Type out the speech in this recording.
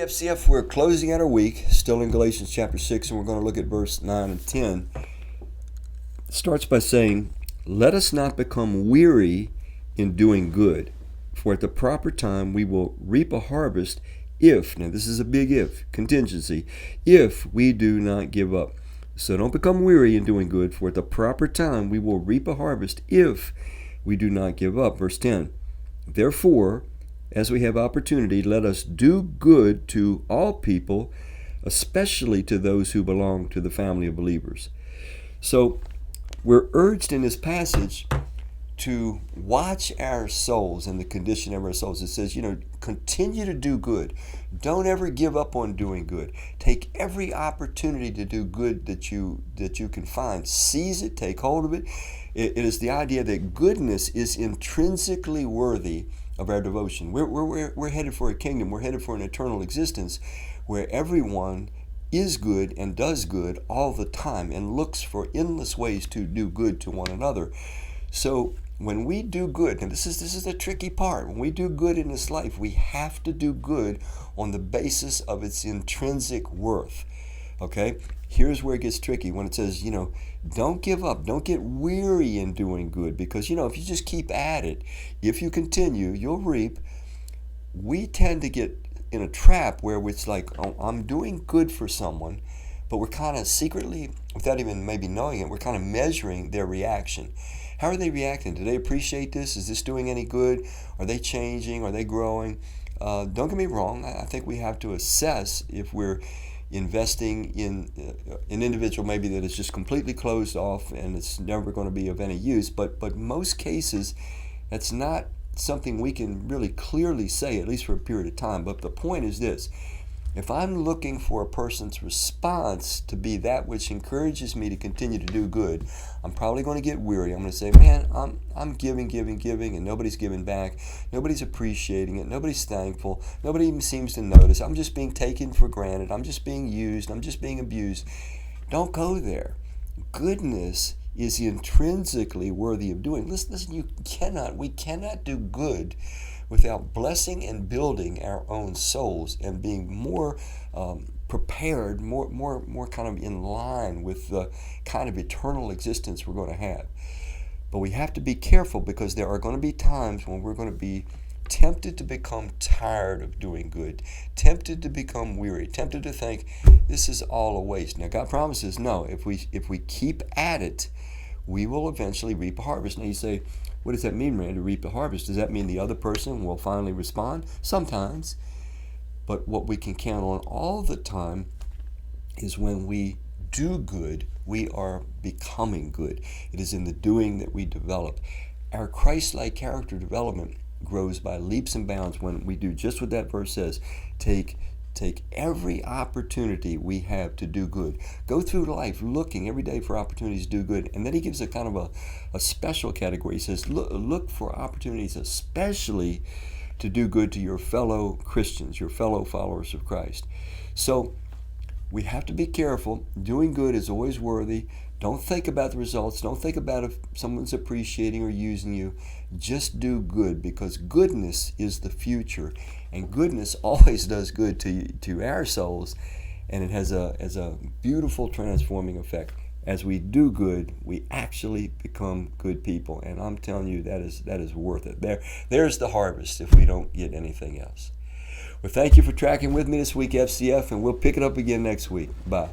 FCF, we're closing out our week, still in Galatians chapter 6, and we're going to look at verse 9 and 10. It starts by saying, "Let us not become weary in doing good, for at the proper time we will reap a harvest if," now this is a big if, contingency, "if we do not give up." So don't become weary in doing good, for at the proper time we will reap a harvest if we do not give up. Verse 10, "Therefore, as we have opportunity, let us do good to all people, especially to those who belong to the family of believers." So we're urged in this passage to watch our souls and the condition of our souls. It says, continue to do good. Don't ever give up on doing good. Take every opportunity to do good that you can find. Seize it, take hold of it. It is the idea that goodness is intrinsically worthy of our devotion. We're headed for a kingdom. We're headed for an eternal existence where everyone is good and does good all the time and looks for endless ways to do good to one another. So when we do good, and this is the tricky part, when we do good in this life, we have to do good on the basis of its intrinsic worth. Okay? Here's where it gets tricky when it says, don't give up, don't get weary in doing good, because, if you just keep at it, if you continue, you'll reap. We tend to get in a trap where it's like, oh, I'm doing good for someone, but we're kind of secretly, without even maybe knowing it, we're kind of measuring their reaction. How are they reacting? Do they appreciate this? Is this doing any good? Are they changing? Are they growing? Don't get me wrong. I think we have to assess if we're investing in an individual maybe that is just completely closed off and it's never going to be of any use. But most cases, that's not something we can really clearly say, at least for a period of time. But the point is this: if I'm looking for a person's response to be that which encourages me to continue to do good, I'm probably going to get weary. I'm going to say, man, I'm giving, and nobody's giving back. Nobody's appreciating it. Nobody's thankful. Nobody even seems to notice. I'm just being taken for granted. I'm just being used. I'm just being abused. Don't go there. Goodness is intrinsically worthy of doing. Listen, we cannot do good without blessing and building our own souls and being more prepared, more kind of in line with the kind of eternal existence we're going to have. But we have to be careful, because there are going to be times when we're going to be tempted to become tired of doing good, tempted to become weary, tempted to think this is all a waste. Now God promises, no, if we keep at it, we will eventually reap a harvest. Now you say, what does that mean, Randy, to reap a harvest? Does that mean the other person will finally respond? Sometimes. But what we can count on all the time is when we do good, we are becoming good. It is in the doing that we develop. Our Christ-like character development grows by leaps and bounds when we do just what that verse says. Take every opportunity we have to do good. Go through life looking every day for opportunities to do good. And then he gives a kind of a special category. He says, look for opportunities especially to do good to your fellow Christians, your fellow followers of Christ. So we have to be careful. Doing good is always worthy. Don't think about the results. Don't think about if someone's appreciating or using you. Just do good, because goodness is the future. And goodness always does good to our souls. And it has a beautiful transforming effect. As we do good, we actually become good people. And I'm telling you, that is worth it. There's the harvest if we don't get anything else. Well, thank you for tracking with me this week, FCF, and we'll pick it up again next week. Bye.